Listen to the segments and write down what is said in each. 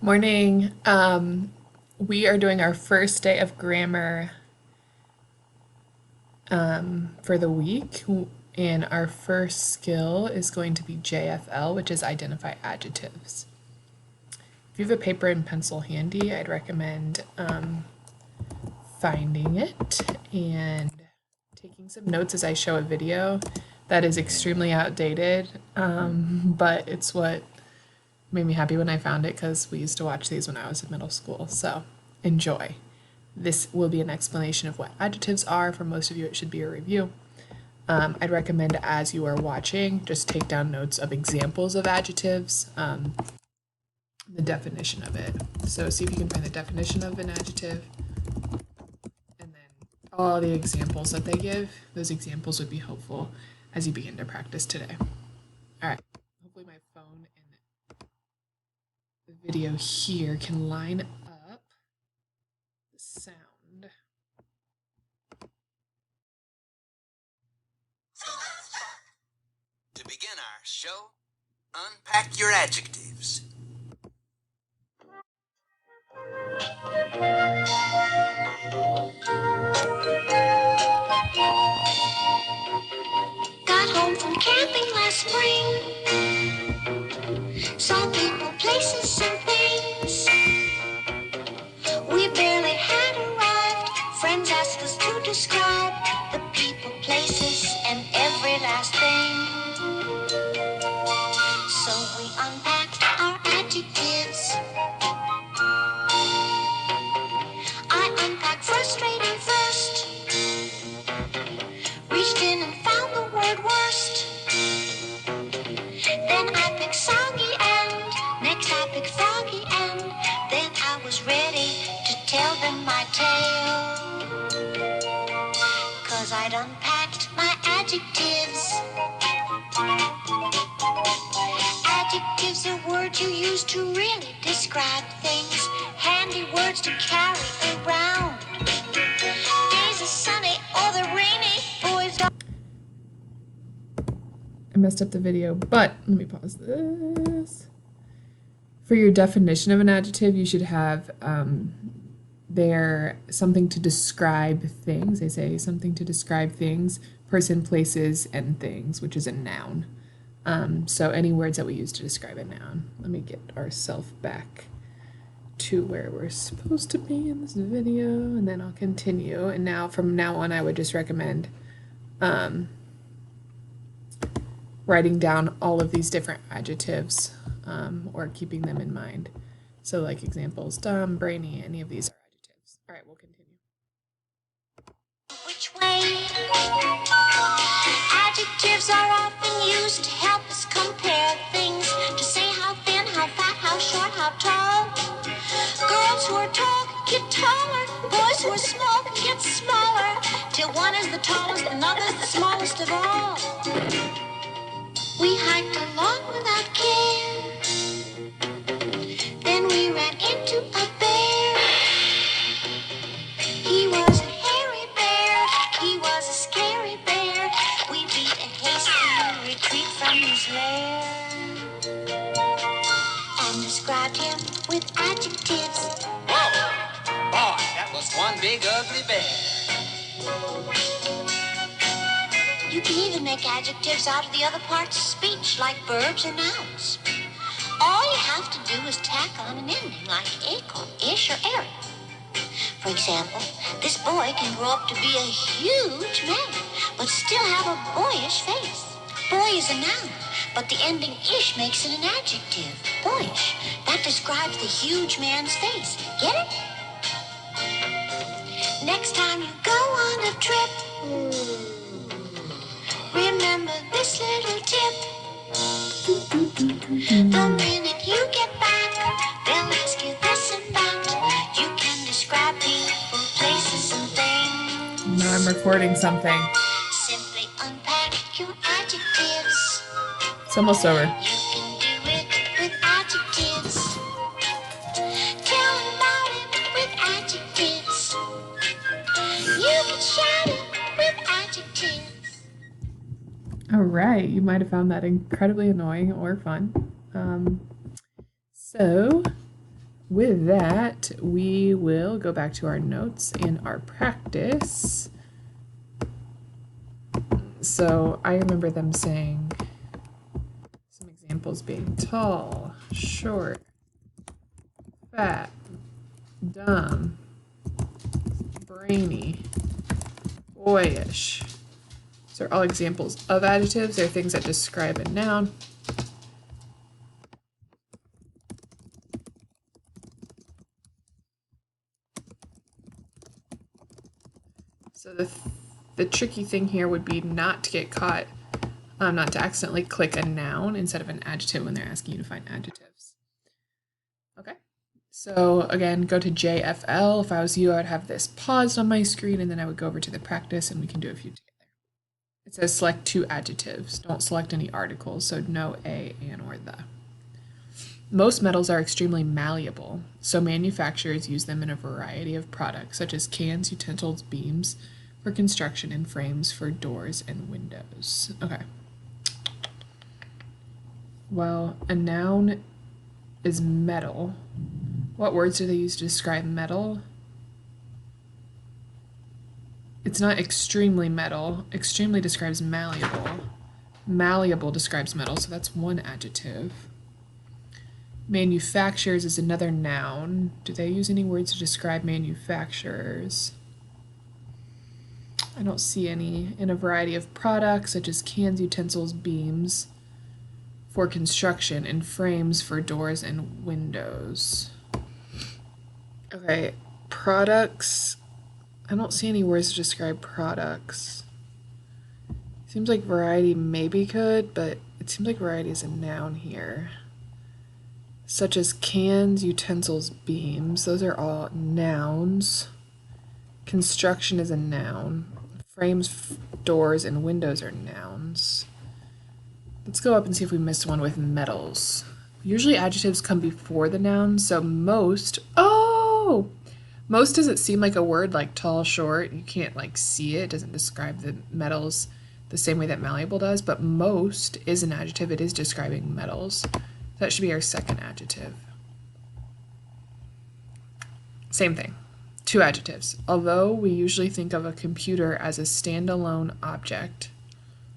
Morning. We are doing our first day of grammar for the week, and our first skill is going to be JFL, which is identify adjectives. If you have a paper and pencil handy, I'd recommend finding it and taking some notes as I show a video that is extremely outdated, but it's what made me happy when I found it because we used to watch these when I was in middle school. So enjoy. This will be an explanation of what adjectives are. For most of you, it should be a review. I'd recommend as you are watching, just take down notes of examples of adjectives, the definition of it. So see if you can find the definition of an adjective and then all the examples that they give. Those examples would be helpful as you begin to practice today. All right. Hopefully my phone and the video here can line up the sound. To begin our show, unpack your adjectives. Got home from camping last spring. Saw people, places, and things. We barely had arrived. Friends asked us to describe the people, places, and every last thing. So we unpacked our adjectives. I unpacked frustrating first. Reached in and found the word worst. Then I picked soggy and next I picked froggy and then I was ready to tell them my tale. 'Cause I'd unpacked my adjectives. Adjectives are words you use to really describe things. Handy words to carry around. Days are sunny or they're rainy. Boys don't. I messed up the video, but let me pause this. For your definition of an adjective, you should have there something to describe things. They say something to describe things, person, places, and things, which is a noun. So any words that we use to describe a noun. Let me get ourselves back to where we're supposed to be in this video, and then I'll continue. And now, from now on, I would just recommend writing down all of these different adjectives or keeping them in mind. So like examples, dumb, brainy, any of these are adjectives. All right, we'll continue. Which way? Adjectives are often used to help us compare things, to say how thin, how fat, how short, how tall. Girls who are tall get taller, boys who are small get smaller, till one is the tallest, another's the smallest of all. We hiked along without care. Then we ran into a bear. He was a hairy bear. He was a scary bear. We beat a hasty retreat from his lair and described him with adjectives. Whoa! Boy, that was one big ugly bear. You can even make adjectives out of the other parts of speech, like verbs or nouns. All you have to do is tack on an ending, like ick or ish or eric. For example, this boy can grow up to be a huge man, but still have a boyish face. Boy is a noun, but the ending ish makes it an adjective. Boyish. That describes the huge man's face. Get it? Next time you go on a trip, remember this little tip. The minute you get back, they'll ask you this and that. You can describe people, places, and things. Now I'm recording something. Simply unpack your adjectives. It's almost over. You can do it with adjectives. Tell about it with adjectives. You can shout it with adjectives. All right, you might have found that incredibly annoying or fun. So with that, we will go back to our notes and our practice. So I remember them saying some examples being tall, short, fat, dumb, brainy, boyish. These are all examples of adjectives. They're things that describe a noun. So the tricky thing here would be not to get caught, not to accidentally click a noun instead of an adjective when they're asking you to find adjectives. Okay, so again, go to JFL. If I was you, I would have this paused on my screen and then I would go over to the practice and we can do a few together. It says select 2 adjectives. Don't select any articles, so no a, and, or the. Most metals are extremely malleable, so manufacturers use them in a variety of products, such as cans, utensils, beams for construction, and frames for doors and windows. Okay. Well, a noun is metal. What words do they use to describe metal? It's not extremely metal. Extremely describes malleable. Malleable describes metal, so that's one adjective. Manufacturers is another noun. Do they use any words to describe manufacturers? I don't see any. In a variety of products, such as cans, utensils, beams for construction, and frames for doors and windows. Okay, products. I don't see any words to describe products. Seems like variety maybe could, but it seems like variety is a noun here. Such as cans, utensils, beams. Those are all nouns. Construction is a noun. Frames, doors, and windows are nouns. Let's go up and see if we missed one with metals. Usually adjectives come before the noun, so most doesn't seem like a word like tall, short. You can't like see it. It doesn't describe the metals the same way that malleable does, but most is an adjective. It is describing metals. That should be our second adjective. Same thing. 2 adjectives. Although we usually think of a computer as a standalone object.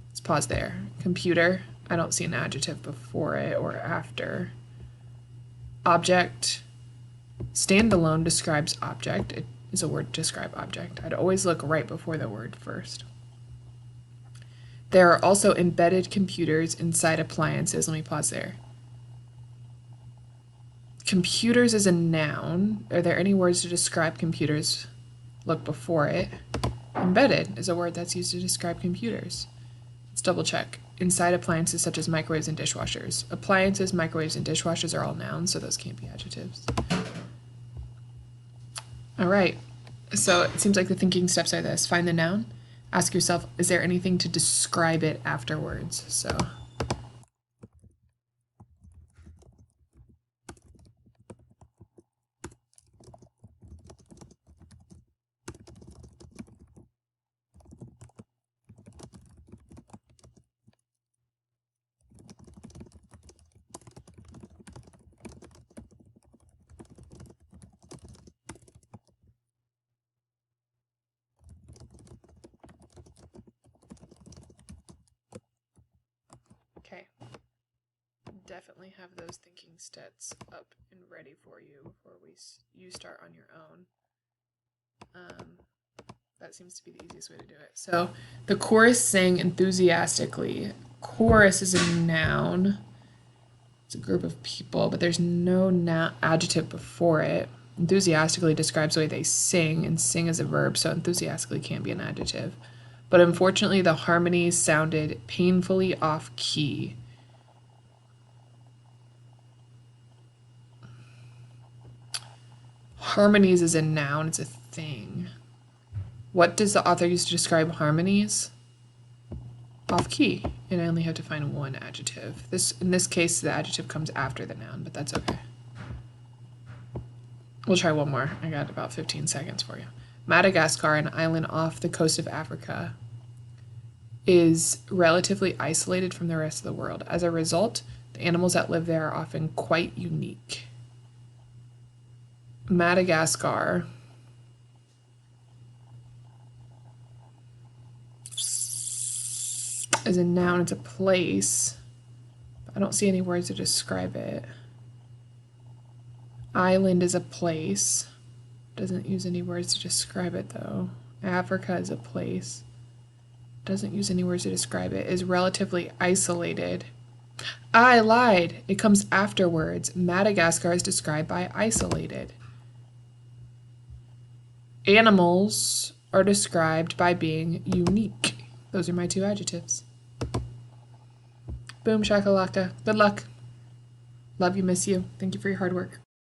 Let's pause there. Computer, I don't see an adjective before it or after. Object, standalone describes object. It is a word to describe object. I'd always look right before the word first. There are also embedded computers inside appliances. Let me pause there. Computers is a noun. Are there any words to describe computers? Look before it. Embedded is a word that's used to describe computers. Let's double check. Inside appliances such as microwaves and dishwashers. Appliances, microwaves, and dishwashers are all nouns, so those can't be adjectives. All right. So it seems like the thinking steps are this. Find the noun. Ask yourself, is there anything to describe it afterwards? So okay. Definitely have those thinking steps up and ready for you before you start on your own. That seems to be the easiest way to do it. So the chorus sang enthusiastically. Chorus is a noun. It's a group of people, but there's no adjective before it. Enthusiastically describes the way they sing, and sing is a verb, so enthusiastically can't be an adjective. But unfortunately, the harmonies sounded painfully off key. Harmonies is a noun, it's a thing. What does the author use to describe harmonies? Off key. And I only have to find one adjective. In this case, the adjective comes after the noun, but that's okay. We'll try one more. I got about 15 seconds for you. Madagascar, an island off the coast of Africa, is relatively isolated from the rest of the world. As a result, the animals that live there are often quite unique. Madagascar is a noun, it's a place. I don't see any words to describe it. Island is a place. Doesn't use any words to describe it though. Africa is a place. Doesn't use any words to describe it. Is relatively isolated. I lied. It comes afterwards. Madagascar is described by isolated. Animals are described by being unique. Those are my 2 adjectives. Boom shakalaka. Good luck. Love you, miss you. Thank you for your hard work.